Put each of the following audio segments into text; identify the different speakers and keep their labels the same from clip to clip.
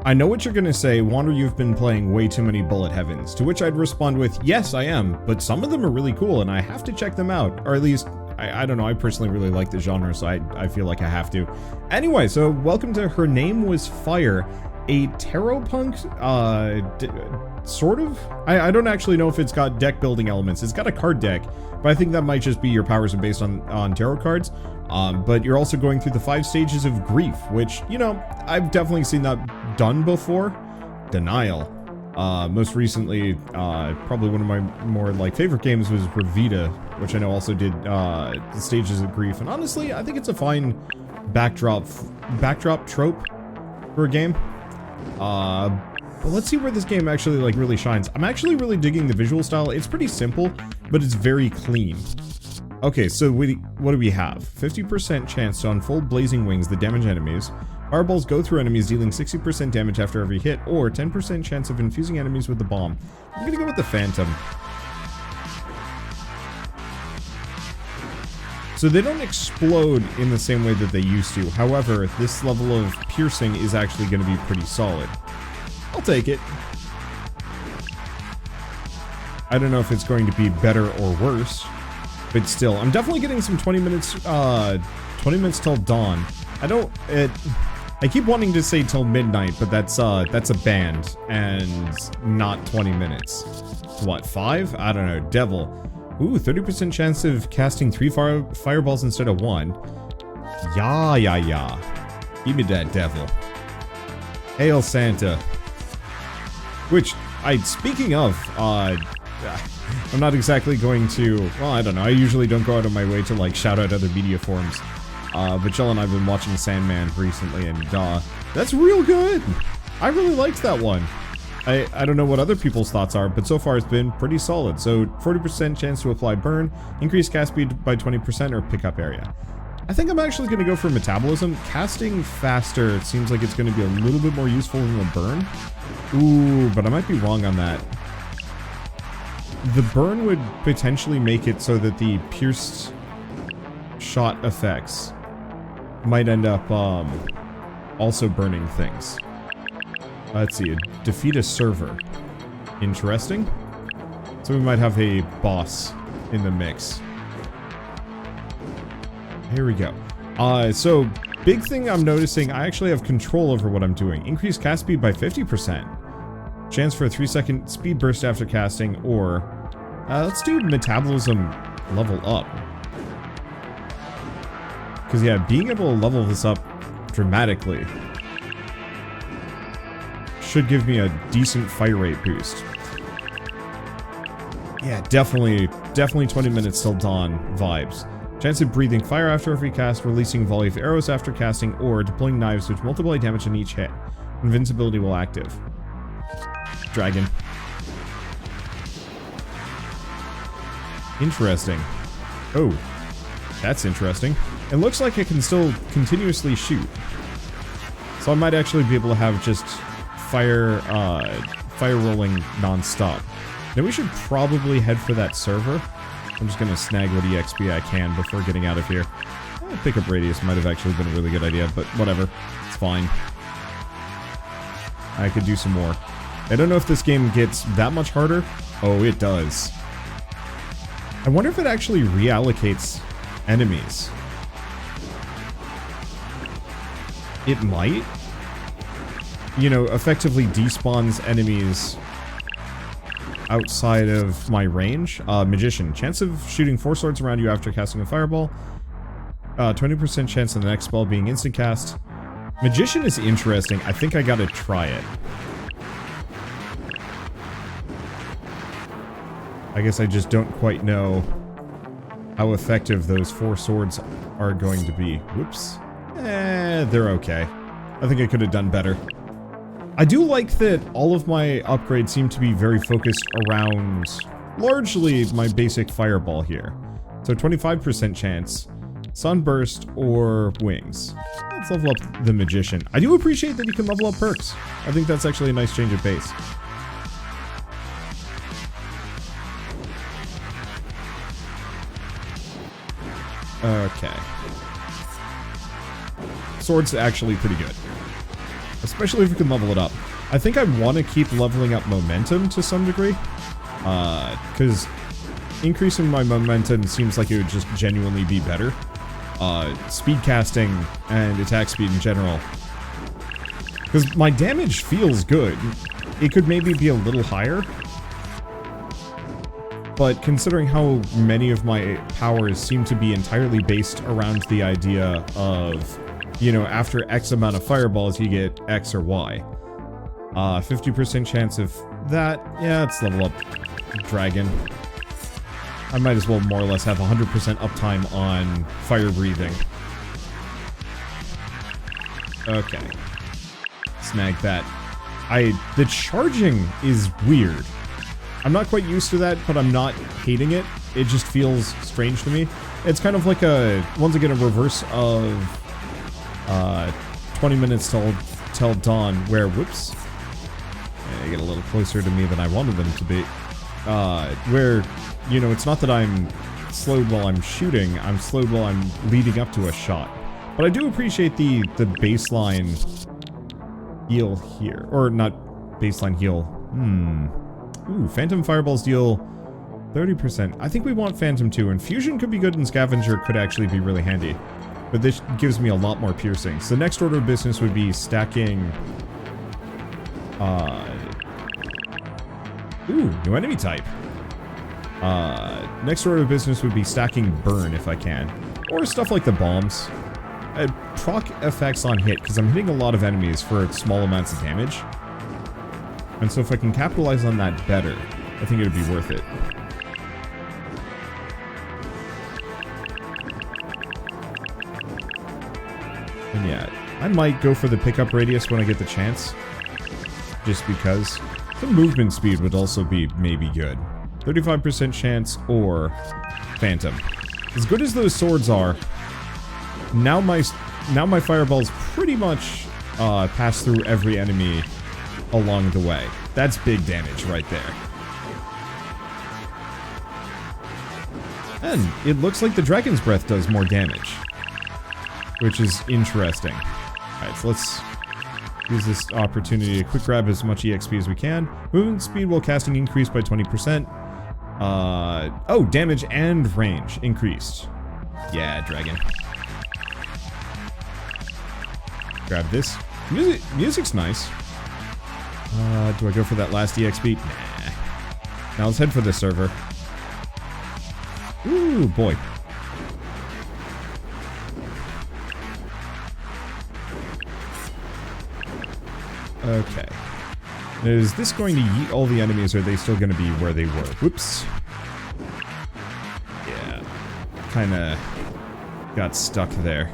Speaker 1: I know what you're gonna say, Wander, you've been playing way too many Bullet Heavens, to which I'd respond with, yes, I am, but some of them are really cool and I have to check them out, or at least, I don't know, I personally really like the genre, so I feel like I have to. Anyway, so welcome to Her Name Was Fire, a Tarotpunk, sort of? I don't actually know if it's got deck building elements. It's got a card deck, but I think that might just be your powers are based on tarot cards. But you're also going through the 5 stages of grief, which, you know, I've definitely seen that done before. Denial. Most recently, probably one of my more, like, favorite games was Revita, which I know also did, the stages of grief. And honestly, I think it's a fine backdrop trope for a game. But let's see where this game actually, like, really shines. I'm actually really digging the visual style. It's pretty simple, but it's very clean. Okay, so what do we have? 50% chance to unfold blazing wings that damage enemies. Fireballs go through enemies, dealing 60% damage after every hit, or 10% chance of infusing enemies with the bomb. I'm gonna go with the Phantom. So they don't explode in the same way that they used to. However, this level of piercing is actually going to be pretty solid. I'll take it. I don't know if it's going to be better or worse, but still, I'm definitely getting some 20 minutes till dawn. I keep wanting to say till midnight, but that's a band and not 20 minutes. What, 5? I don't know. Devil. Ooh, 30% chance of casting 3 fireballs instead of 1. Yeah. Give me that devil. Hail Santa. Which, speaking of, I'm not exactly going to, well, I don't know, I usually don't go out of my way to, like, shout out other media forums. But Jill and I have been watching Sandman recently, and, that's real good! I really liked that one. I don't know what other people's thoughts are, but so far it's been pretty solid. So, 40% chance to apply burn, increase cast speed by 20%, or pick up area. I think I'm actually going to go for metabolism. Casting faster seems like it's going to be a little bit more useful than the burn. Ooh, but I might be wrong on that. The burn would potentially make it so that the pierced shot effects might end up also burning things. Let's see, defeat a server. Interesting. So we might have a boss in the mix. Here we go. So, big thing I'm noticing, I actually have control over what I'm doing. Increase cast speed by 50%. Chance for a 3-second speed burst after casting, or... let's do metabolism level up. Because, yeah, being able to level this up dramatically should give me a decent fire rate boost. Yeah, definitely 20 minutes till dawn vibes. Chance of breathing fire after every cast, releasing a volley of arrows after casting, or deploying knives which multiply damage in each hit. Invincibility will active. Dragon. Interesting. Oh, that's interesting. It looks like I can still continuously shoot. So I might actually be able to have just fire rolling non-stop. Now we should probably head for that server. I'm just gonna snag what EXP I can before getting out of here. Pickup radius might have actually been a really good idea, but whatever. It's fine. I could do some more. I don't know if this game gets that much harder. Oh, it does. I wonder if it actually reallocates enemies. It might. You know, effectively despawns enemies outside of my range. Magician. Chance of shooting 4 swords around you after casting a fireball. 20% chance of the next spell being instant cast. Magician is interesting. I think I gotta try it. I guess I just don't quite know how effective those 4 swords are going to be. Whoops. They're okay. I think I could have done better. I do like that all of my upgrades seem to be very focused around largely my basic fireball here. So 25% chance, sunburst, or wings. Let's level up the magician. I do appreciate that you can level up perks. I think that's actually a nice change of pace. Okay. Sword's actually pretty good. I especially if we can level it up. I think I want to keep leveling up momentum to some degree, because increasing my momentum seems like it would just genuinely be better. Speed casting and attack speed in general. Because my damage feels good. It could maybe be a little higher. But considering how many of my powers seem to be entirely based around the idea of, you know, after X amount of fireballs you get X or Y. 50% chance of that. Yeah, let's level up Dragon. I might as well more or less have 100% uptime on fire breathing. Okay. Snag that. The charging is weird. I'm not quite used to that, but I'm not hating it. It just feels strange to me. It's kind of like once again, a reverse of 20 minutes till dawn, where, whoops. They get a little closer to me than I wanted them to be. Where, you know, it's not that I'm slowed while I'm shooting, I'm slowed while I'm leading up to a shot. But I do appreciate the baseline heal here. Or not baseline heal. Ooh, Phantom Fireballs deal 30%. I think we want Phantom too, and Fusion could be good and Scavenger could actually be really handy. But this gives me a lot more piercing. So the next order of business would be stacking... Ooh, new enemy type. Next order of business would be stacking Burn if I can. Or stuff like the bombs. Proc effects on hit, because I'm hitting a lot of enemies for small amounts of damage. And so if I can capitalize on that better, I think it would be worth it. And yeah, I might go for the pickup radius when I get the chance. Just because. The movement speed would also be maybe good. 35% chance or Phantom. As good as those swords are, now my fireballs pretty much pass through every enemy along the way. That's big damage right there. And it looks like the Dragon's Breath does more damage, which is interesting. Alright, so let's use this opportunity to quick grab as much EXP as we can. Movement speed while casting increased by 20%. Oh, damage and range increased. Yeah, Dragon. Grab this. Music's nice. Do I go for that last EXP? Nah. Now let's head for this server. Ooh, boy. Okay. Is this going to yeet all the enemies, or are they still going to be where they were? Whoops. Yeah. Kinda got stuck there.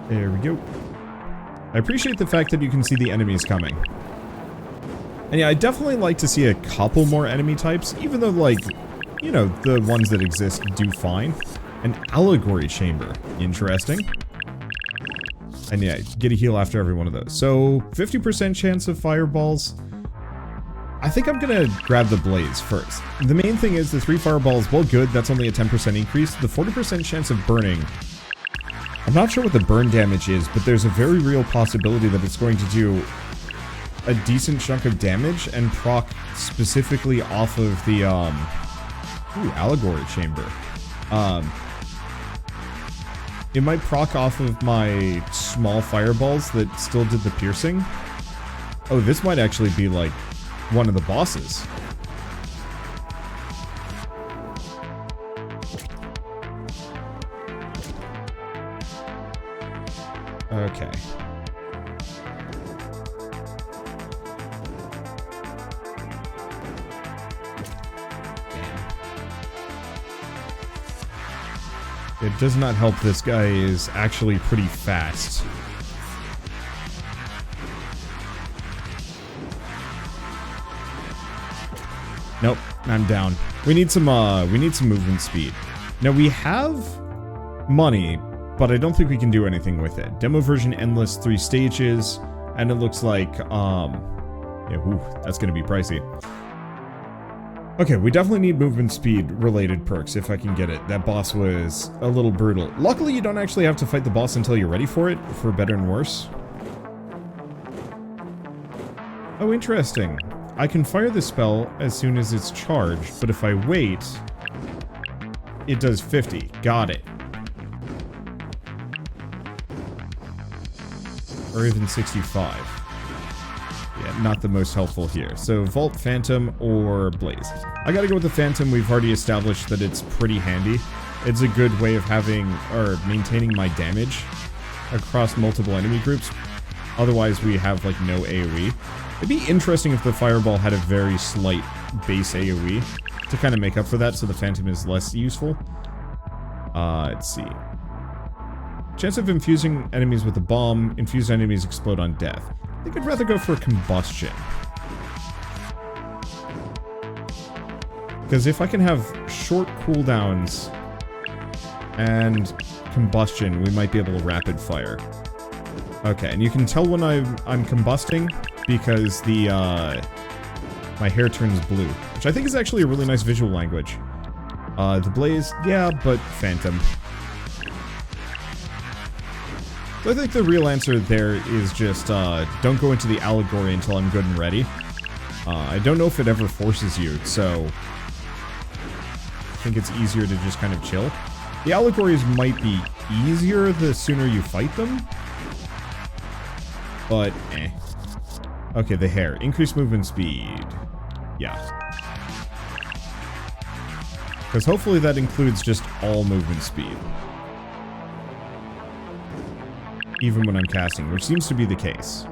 Speaker 1: There we go. I appreciate the fact that you can see the enemies coming. And yeah, I definitely like to see a couple more enemy types, even though, like, you know, the ones that exist do fine. An Allegory Chamber. Interesting. And yeah, get a heal after every one of those. So, 50% chance of fireballs. I think I'm gonna grab the blaze first. The main thing is the 3 fireballs, well good, that's only a 10% increase. The 40% chance of burning. I'm not sure what the burn damage is, but there's a very real possibility that it's going to do a decent chunk of damage and proc specifically off of the, ooh, Allegory Chamber. It might proc off of my small fireballs that still did the piercing. Oh, this might actually be, like, one of the bosses. Okay. It does not help this guy is actually pretty fast. Nope, I'm down. We need some movement speed. Now we have money, but I don't think we can do anything with it. Demo version endless, 3 stages, and it looks like, yeah, ooh, that's gonna be pricey. Okay, we definitely need movement speed related perks if I can get it. That boss was a little brutal. Luckily, you don't actually have to fight the boss until you're ready for it, for better and worse. Oh, interesting. I can fire the spell as soon as it's charged, but if I wait, it does 50. Got it. Or even 65. Yeah, not the most helpful here. So, Vault, Phantom, or Blaze. I gotta go with the Phantom. We've already established that it's pretty handy. It's a good way of having, or maintaining my damage across multiple enemy groups. Otherwise, we have, like, no AoE. It'd be interesting if the Fireball had a very slight base AoE to kind of make up for that, so the Phantom is less useful. Let's see. Chance of infusing enemies with a bomb. Infused enemies explode on death. I think I'd rather go for combustion. Because if I can have short cooldowns and combustion, we might be able to rapid fire. Okay, and you can tell when I'm combusting because the my hair turns blue, which I think is actually a really nice visual language. The Blaze, yeah, but Phantom. So I think the real answer there is just, don't go into the allegory until I'm good and ready. I don't know if it ever forces you, so I think it's easier to just kind of chill. The allegories might be easier the sooner you fight them, but eh. Okay, the hair. Increased movement speed. Yeah. Because hopefully that includes just all movement speed. Even when I'm casting, which seems to be the case.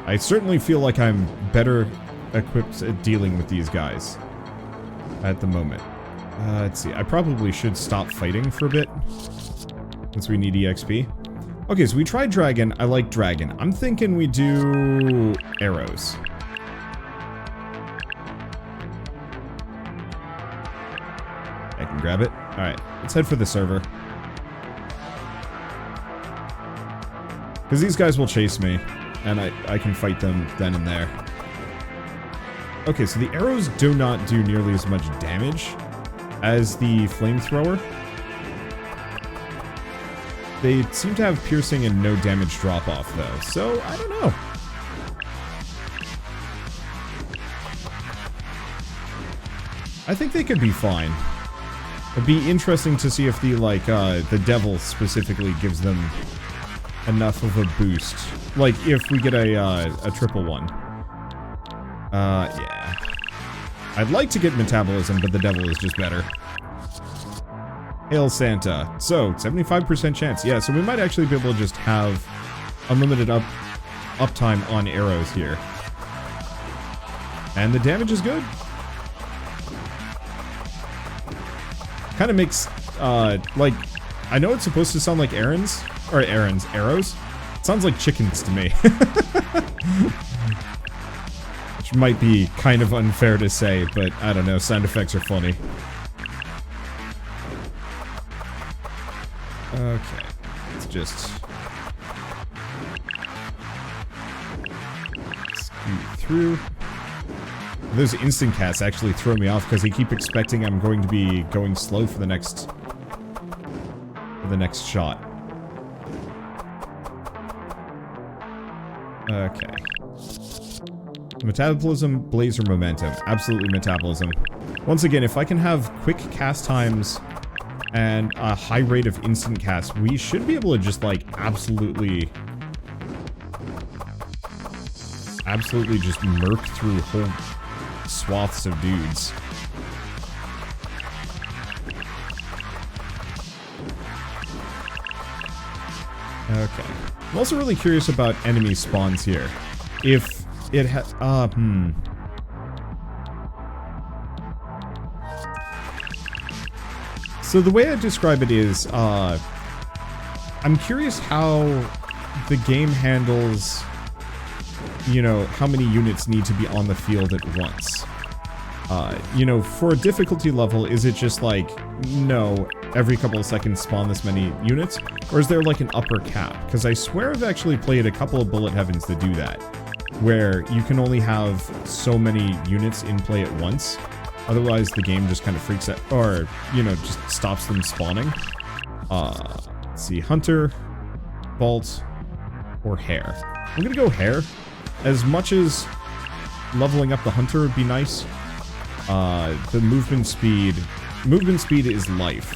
Speaker 1: I certainly feel like I'm better equipped at dealing with these guys at the moment. Let's see, I probably should stop fighting for a bit, since we need EXP. Okay, so we tried Dragon. I like Dragon. I'm thinking we do arrows. I can grab it. Alright, let's head for the server. Because these guys will chase me, and I can fight them then and there. Okay, so the arrows do not do nearly as much damage as the flamethrower. They seem to have piercing and no damage drop-off, though, so I don't know. I think they could be fine. It'd be interesting to see if the, like, the devil specifically gives them enough of a boost. Like, if we get a triple one. Yeah. I'd like to get metabolism, but the devil is just better. Hail Santa. So, 75% chance. Yeah, so we might actually be able to just have unlimited uptime on arrows here. And the damage is good. Kind of makes, like, I know it's supposed to sound like arrows. It sounds like chickens to me. Which might be kind of unfair to say, but I don't know, sound effects are funny. Okay, let's just scoot through. Those instant casts actually throw me off because I keep expecting I'm going to be going slow for the next shot. Okay. Metabolism, Blaze, or Momentum. Absolutely Metabolism. Once again, if I can have quick cast times and a high rate of instant cast, we should be able to just, like, absolutely just murk through whole swaths of dudes. Okay. I'm also really curious about enemy spawns here. If it So the way I describe it is, I'm curious how the game handles, you know, how many units need to be on the field at once. You know, for a difficulty level, is it just like, no, every couple of seconds spawn this many units? Or is there like an upper cap? Because I swear I've actually played a couple of bullet heavens that do that. where you can only have so many units in play at once. Otherwise, the game just kind of freaks out, or, you know, just stops them spawning. Let's see, Hunter, Bolt, or Hare. I'm gonna go Hare. As much as leveling up the Hunter would be nice, the movement speed is life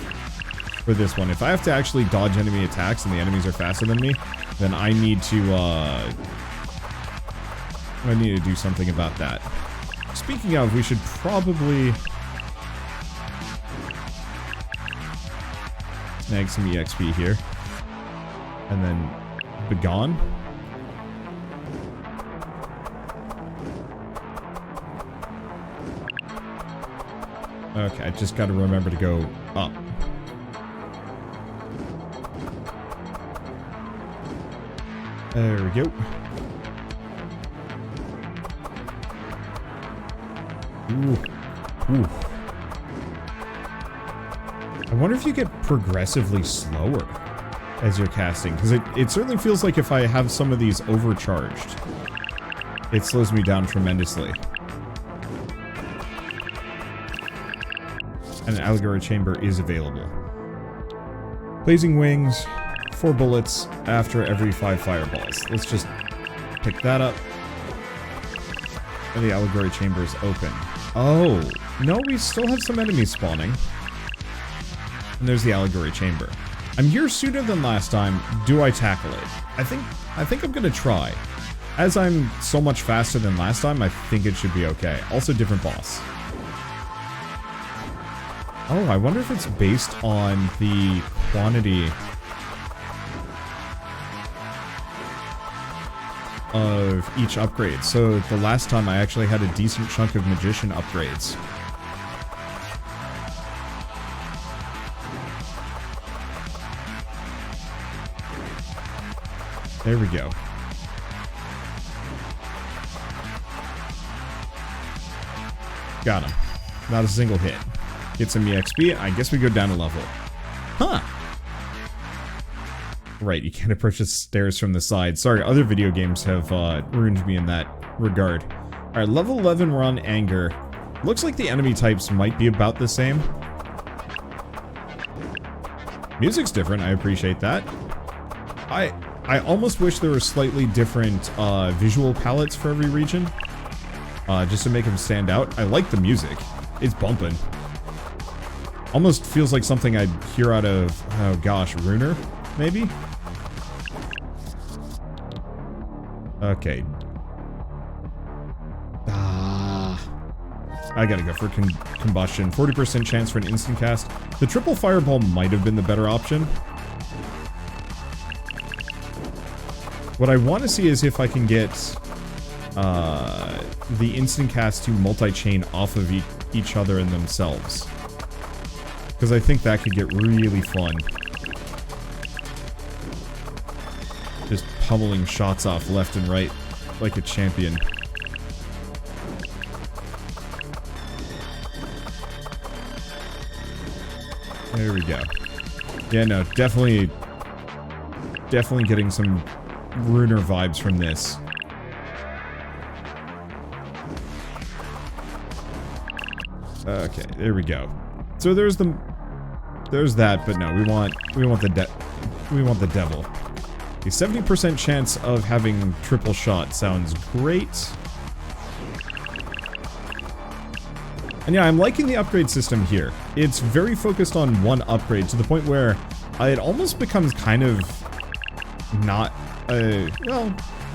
Speaker 1: for this one. If I have to actually dodge enemy attacks and the enemies are faster than me, then I need to do something about that. Speaking of, we should probably snag some EXP here. And then Begone. Okay, I just gotta remember to go up. There we go. Ooh. Ooh. I wonder if you get progressively slower as you're casting, because it certainly feels like if I have some of these overcharged, it slows me down tremendously. And an Allegory Chamber is available. Blazing Wings, 4 bullets after every 5 fireballs. Let's just pick that up. And the Allegory Chamber is open. Oh, no, we still have some enemies spawning. And there's the Allegory Chamber. I'm here sooner than last time. Do I tackle it? I think I'm gonna try. As I'm so much faster than last time, I think it should be okay. Also, different boss. Oh, I wonder if it's based on the quantity of each upgrade. So the last time I actually had a decent chunk of Magician upgrades. There we go. Got him. Not a single hit. Get some EXP. I guess we go down a level. Huh. Right, you can't approach the stairs from the side. Sorry, other video games have ruined me in that regard. Alright, level 11, we're on Anger. Looks like the enemy types might be about the same. Music's different, I appreciate that. I almost wish there were slightly different visual palettes for every region. Just to make them stand out. I like the music. It's bumping. Almost feels like something I'd hear out of, oh gosh, Runer, maybe? Okay. I gotta go for combustion. 40% chance for an instant cast. The triple fireball might have been the better option. What I want to see is if I can get the instant cast to multi-chain off of each other and themselves. Because I think that could get really fun. Just pummeling shots off left and right like a champion. There we go. Yeah, no, definitely getting some Runer vibes from this. Okay, there we go. So there's that, but no, we want the devil. A 70% chance of having triple shot sounds great. And yeah, I'm liking the upgrade system here. It's very focused on one upgrade to the point where it almost becomes kind of not a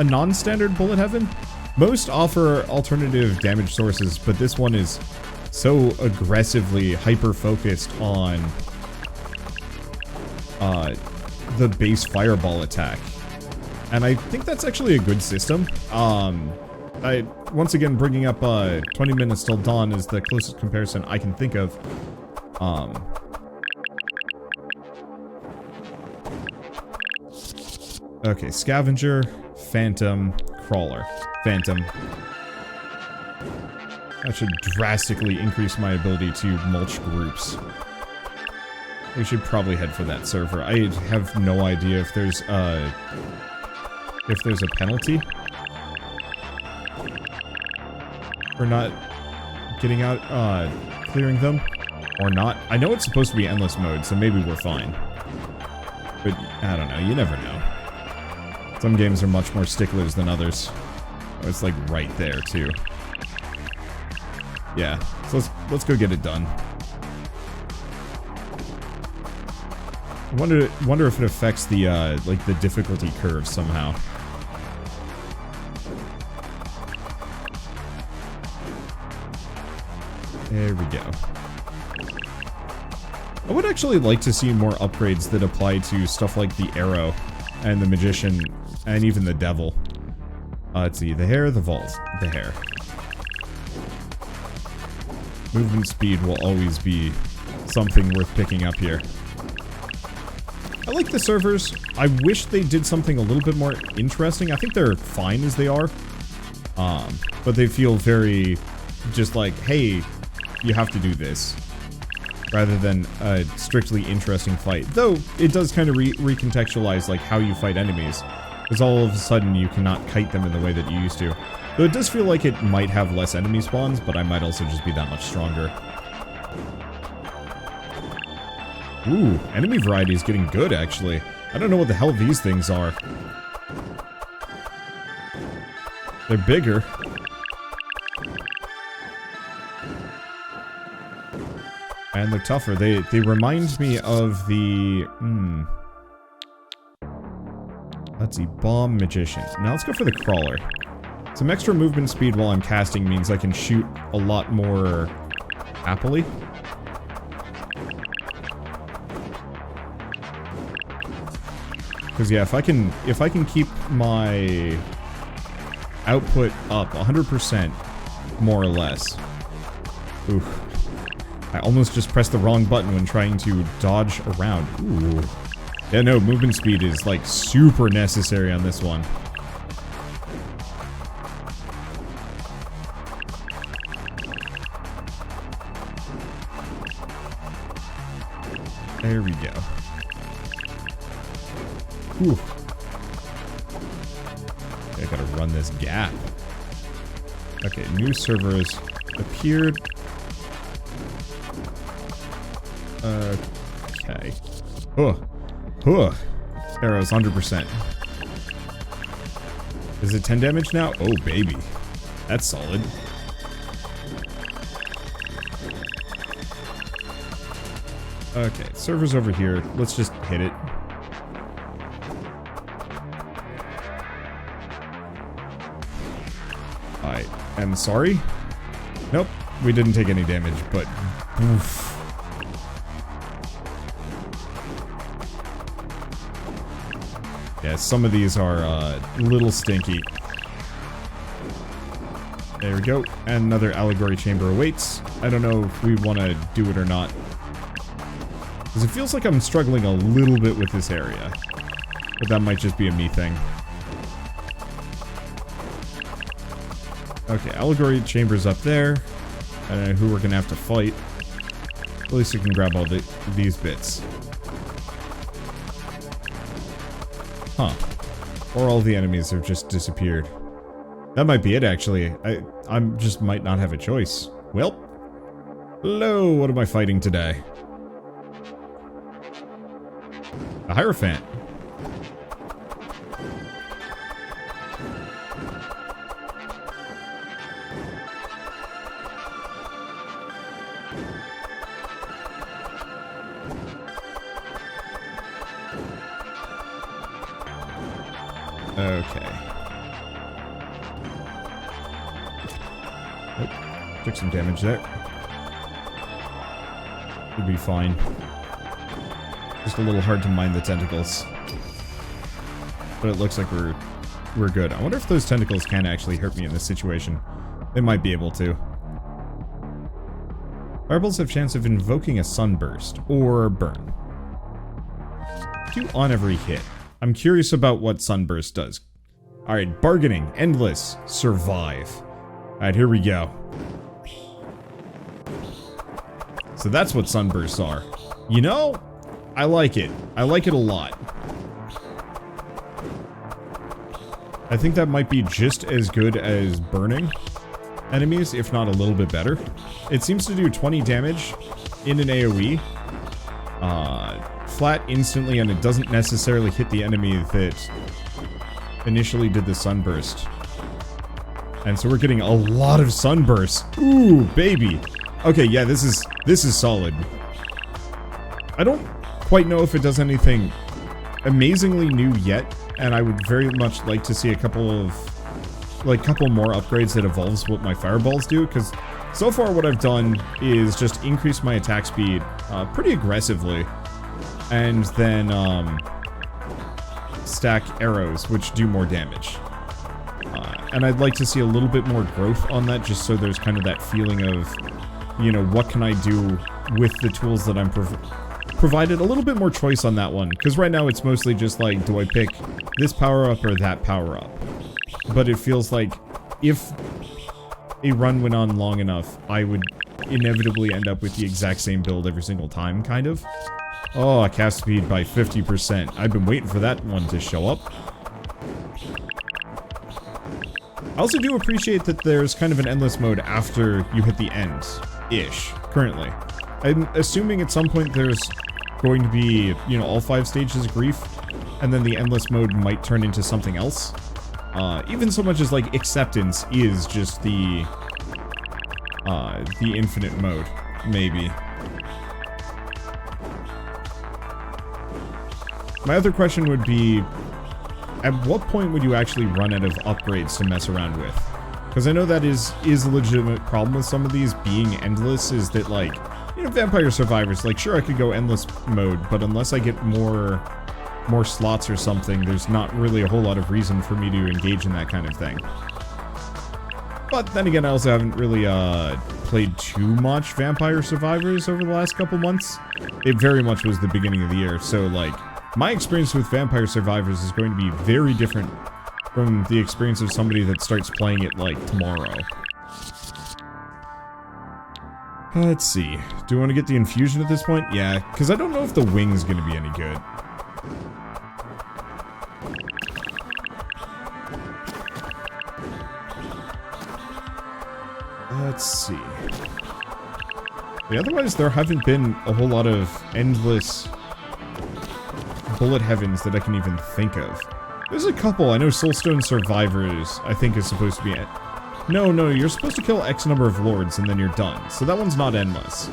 Speaker 1: non-standard bullet heaven. Most offer alternative damage sources, but this one is so aggressively hyper-focused on the base fireball attack. And I think that's actually a good system. Once again, bringing up 20 minutes till dawn is the closest comparison I can think of. Okay, Scavenger, Phantom, Crawler. Phantom. That should drastically increase my ability to mulch groups. We should probably head for that server. I have no idea if there's a penalty. for not getting out, clearing them. Or not. I know it's supposed to be endless mode, so maybe we're fine. But, I don't know. You never know. Some games are much more sticklers than others. Oh, it's like right there, too. Yeah. So let's go get it done. I wonder if it affects the, like, the difficulty curve somehow. There we go. I would actually like to see more upgrades that apply to stuff like the arrow and the magician and even the devil. Let's see, the hair, the vault, the hair. Movement speed will always be something worth picking up here. I like the servers. I wish they did something a little bit more interesting. I think they're fine as they are. But they feel very just like, hey, you have to do this. Rather than a strictly interesting fight. Though, it does kind of recontextualize, like, how you fight enemies. Because all of a sudden, you cannot kite them in the way that you used to. Though it does feel like it might have less enemy spawns, but I might also just be that much stronger. Ooh, enemy variety is getting good, actually. I don't know what the hell these things are. They're bigger. And they're tougher. They remind me of the... Let's see. Bomb Magician. Now let's go for the Crawler. Some extra movement speed while I'm casting means I can shoot a lot more happily. Because yeah, if I can keep my output up 100%, more or less. Oof. I almost just pressed the wrong button when trying to dodge around. Ooh. Yeah, no, movement speed is, like, super necessary on this one. There we go. Ooh. I gotta run this gap. Okay, new servers appeared. Okay. Arrows, 100%. Is it 10 damage now? Oh, baby. That's solid. Okay, server's over here. Let's just hit it. I am sorry. Nope, we didn't take any damage, but... Oof. Yeah, some of these are a little stinky. There we go. And another allegory chamber awaits. I don't know if we want to do it or not. Because it feels like I'm struggling a little bit with this area. But that might just be a me thing. Okay, allegory chamber's up there. I don't know who we're going to have to fight. At least we can grab all these bits. Huh. Or all the enemies have just disappeared. That might be it, actually. I just might not have a choice. Well. Hello, what am I fighting today? A Hierophant. Okay. Nope. Took some damage there. Should be fine. Just a little hard to mine the tentacles. But it looks like we're good. I wonder if those tentacles can actually hurt me in this situation. They might be able to. Fireballs have chance of invoking a sunburst or burn. 2 on every hit. I'm curious about what Sunburst does. Alright, bargaining, endless, survive. Alright, here we go. So that's what Sunbursts are. You know, I like it. I like it a lot. I think that might be just as good as burning. enemies, if not a little bit better. It seems to do 20 damage in an AoE, flat instantly, and it doesn't necessarily hit the enemy that initially did the sunburst. And so we're getting a lot of sunbursts. Ooh, baby. Okay, yeah, this is solid. I don't quite know if it does anything amazingly new yet, and I would very much like to see a couple more upgrades that evolves what my fireballs do, because so far what I've done is just increase my attack speed pretty aggressively, and then stack arrows, which do more damage. And I'd like to see a little bit more growth on that, just so there's kind of that feeling of, you know, what can I do with the tools that I'm provided. A little bit more choice on that one, because right now it's mostly just like, do I pick this power-up or that power-up? But it feels like if a run went on long enough, I would inevitably end up with the exact same build every single time, kind of. Oh, cast speed by 50%. I've been waiting for that one to show up. I also do appreciate that there's kind of an endless mode after you hit the end-ish, currently. I'm assuming at some point there's going to be, you know, all 5 stages of grief, and then the endless mode might turn into something else. Even so much as, like, acceptance is just the infinite mode, maybe. My other question would be, at what point would you actually run out of upgrades to mess around with? Because I know that is a legitimate problem with some of these being endless, is that, like, you know, Vampire Survivors, like, sure, I could go endless mode, but unless I get more slots or something, there's not really a whole lot of reason for me to engage in that kind of thing. But then again, I also haven't really played too much Vampire Survivors over the last couple months. It very much was the beginning of the year, so, like, my experience with Vampire Survivors is going to be very different from the experience of somebody that starts playing it, like, tomorrow. Let's see. Do I want to get the infusion at this point? Yeah, because I don't know if the wing's going to be any good. Let's see. Yeah, otherwise, there haven't been a whole lot of endless bullet heavens that I can even think of. There's a couple. I know Soulstone Survivors, I think, is supposed to be it. No, you're supposed to kill X number of lords and then you're done. So that one's not endless.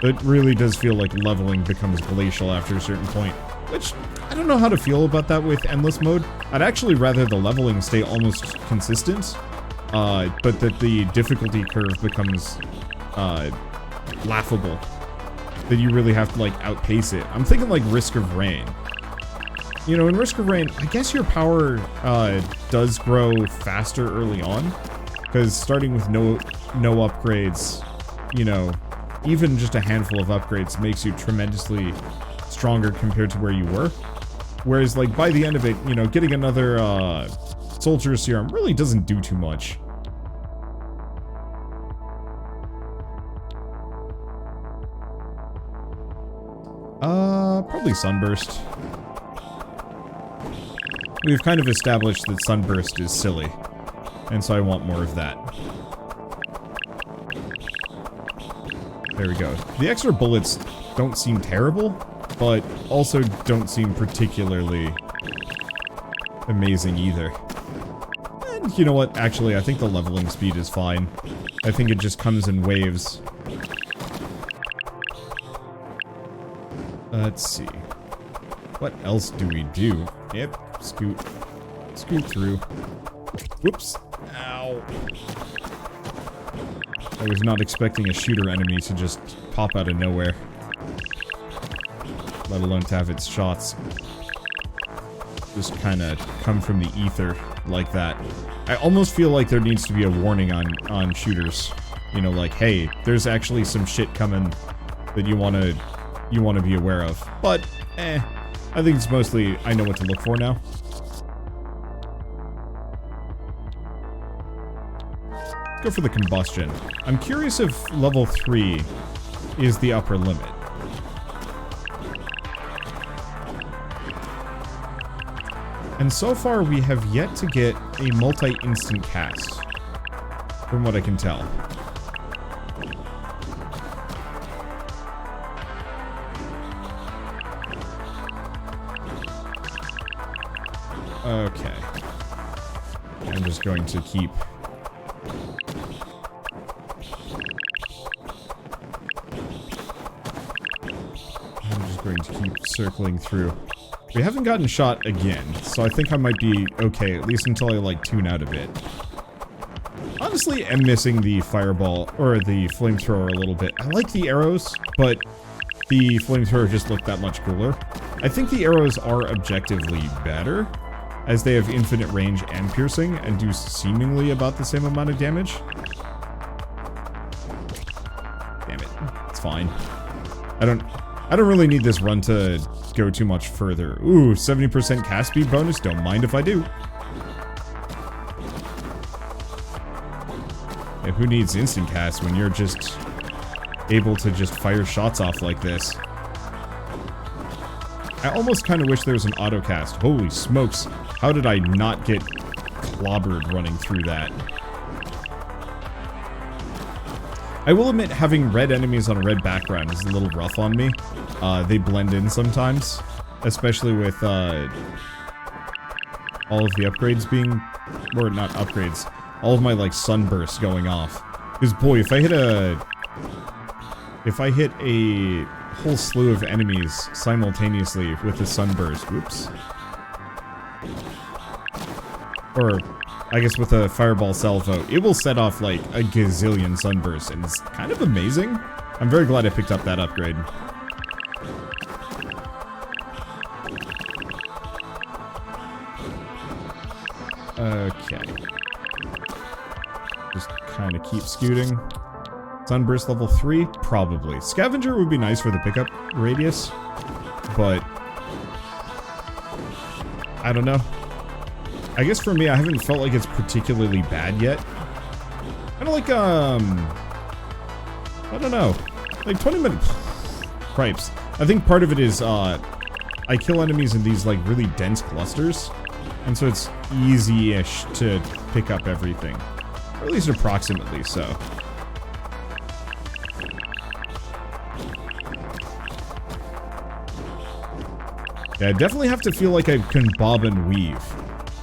Speaker 1: It really does feel like leveling becomes glacial after a certain point, which I don't know how to feel about that with endless mode. I'd actually rather the leveling stay almost consistent, but that the difficulty curve becomes laughable. That you really have to, like, outpace it. I'm thinking, like, Risk of Rain. You know, in Risk of Rain, I guess your power does grow faster early on, because starting with no upgrades, you know, even just a handful of upgrades makes you tremendously stronger compared to where you were. Whereas, like, by the end of it, you know, getting another Soldier Serum really doesn't do too much. Probably Sunburst. We've kind of established that Sunburst is silly, and so I want more of that. There we go. The extra bullets don't seem terrible, but also don't seem particularly amazing either. And you know what? Actually, I think the leveling speed is fine. I think it just comes in waves. Let's see. What else do we do? Yep, scoot through. Whoops. Ow. I was not expecting a shooter enemy to just pop out of nowhere. Let alone to have its shots just kind of come from the ether like that. I almost feel like there needs to be a warning on shooters. You know, like, hey, there's actually some shit coming that you want to be aware of. But, I think it's mostly I know what to look for now. Go for the combustion. I'm curious if level 3 is the upper limit. And so far we have yet to get a multi-instant cast. from what I can tell. Okay. I'm just going to keep... going to keep circling through. We haven't gotten shot again, so I think I might be okay, at least until I, like, tune out a bit. Honestly, I'm missing the fireball, or the flamethrower a little bit. I like the arrows, but the flamethrower just looked that much cooler. I think the arrows are objectively better, as they have infinite range and piercing, and do seemingly about the same amount of damage. Damn it. It's fine. I don't really need this run to go too much further. Ooh, 70% cast speed bonus? Don't mind if I do. Yeah, who needs instant cast when you're just able to just fire shots off like this? I almost kind of wish there was an auto cast. Holy smokes. How did I not get clobbered running through that? I will admit, having red enemies on a red background is a little rough on me. They blend in sometimes, especially with all of the upgrades being, or not upgrades, all of my like sunbursts going off. Because boy, if I hit a whole slew of enemies simultaneously with a sunburst, whoops, or I guess with a fireball salvo, it will set off like a gazillion sunbursts, and it's kind of amazing. I'm very glad I picked up that upgrade. Okay. Just kind of keep scooting. Sunburst level 3? Probably. Scavenger would be nice for the pickup radius, but I don't know. I guess for me, I haven't felt like it's particularly bad yet. Kind of like, I don't know. Like 20 minutes. Cripes. I think part of it is, I kill enemies in these, like, really dense clusters. And so it's easy-ish to pick up everything. Or at least approximately so. Yeah, I definitely have to feel like I can bob and weave.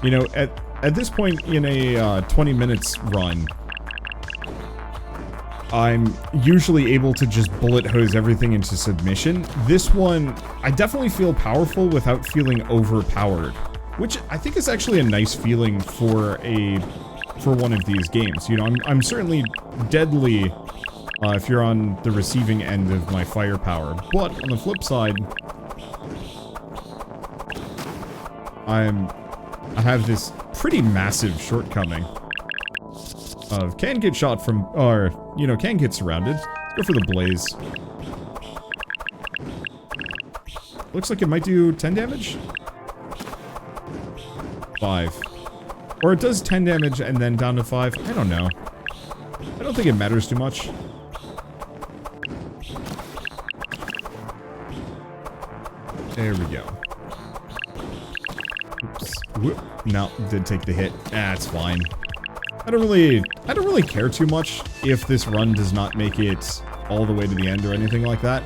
Speaker 1: You know, at this point in a 20 minutes run, I'm usually able to just bullet hose everything into submission. This one, I definitely feel powerful without feeling overpowered, which I think is actually a nice feeling for one of these games. You know, I'm certainly deadly if you're on the receiving end of my firepower, but on the flip side, I have this pretty massive shortcoming of can get shot from, or, you know, can get surrounded. Let's go for the blaze. Looks like it might do 10 damage? 5. Or it does 10 damage and then down to 5. I don't know. I don't think it matters too much. There we go. Oops. Whoop. No, did take the hit. Ah, it's fine. I don't really care too much if this run does not make it all the way to the end or anything like that.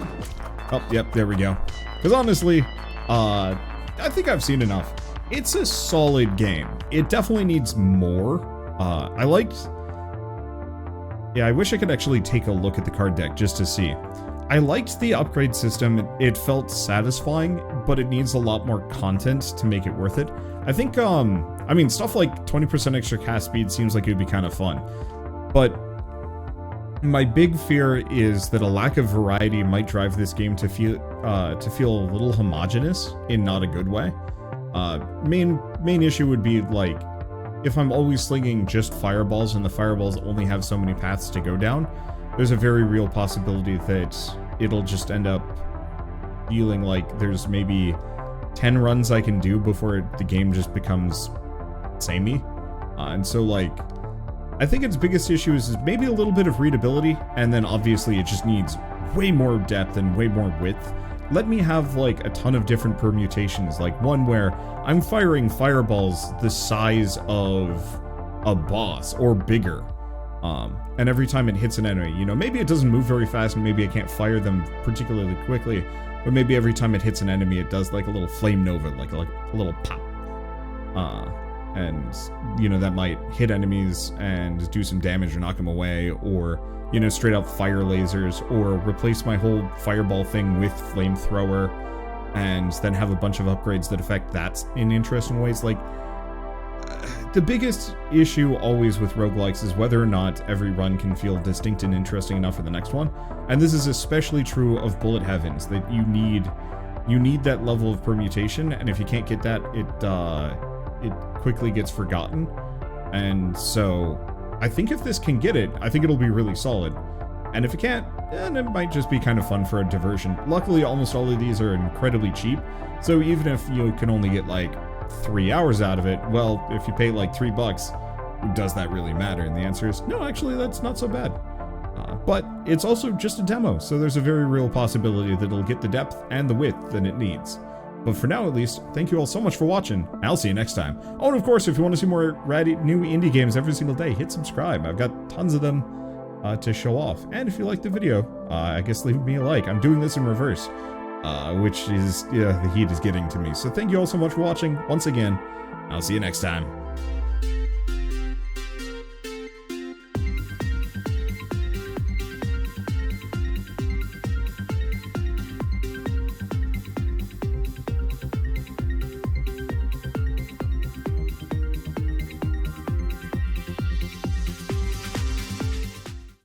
Speaker 1: Oh, yep, there we go. Because honestly, I think I've seen enough. It's a solid game. It definitely needs more. Yeah, I wish I could actually take a look at the card deck just to see. I liked the upgrade system. It felt satisfying, but it needs a lot more content to make it worth it. I think, I mean, stuff like 20% extra cast speed seems like it would be kind of fun. But my big fear is that a lack of variety might drive this game to feel a little homogenous in not a good way. Main issue would be, like, if I'm always slinging just fireballs and the fireballs only have so many paths to go down, there's a very real possibility that it'll just end up feeling like there's maybe 10 runs I can do before the game just becomes samey. And so, like, I think its biggest issue is maybe a little bit of readability, and then obviously it just needs way more depth and way more width. Let me have, like, a ton of different permutations, like one where I'm firing fireballs the size of a boss, or bigger. And every time it hits an enemy, you know, maybe it doesn't move very fast and maybe I can't fire them particularly quickly, but maybe every time it hits an enemy, it does like a little flame nova, like a little pop. And, you know, that might hit enemies and do some damage or knock them away, or, you know, straight up fire lasers, or replace my whole fireball thing with flamethrower, and then have a bunch of upgrades that affect that in interesting ways. Like, the biggest issue always with roguelikes is whether or not every run can feel distinct and interesting enough for the next one. And this is especially true of Bullet Heavens, that you need that level of permutation, and if you can't get that, it quickly gets forgotten. And so I think if this can get it, I think it'll be really solid. And if it can't, then it might just be kind of fun for a diversion. Luckily, almost all of these are incredibly cheap, so even if you can only get like 3 hours out of it, well, if you pay like $3, does that really matter? And the answer is no, actually that's not so bad. But it's also just a demo, so there's a very real possibility that it'll get the depth and the width that it needs. But for now, at least, thank you all so much for watching. I'll see you next time. Oh, and of course, if you want to see more rad new indie games every single day, hit subscribe. I've got tons of them to show off. And if you liked the video, I guess leave me a like. I'm doing this in reverse, which is, yeah, the heat is getting to me. So thank you all so much for watching once again. I'll see you next time.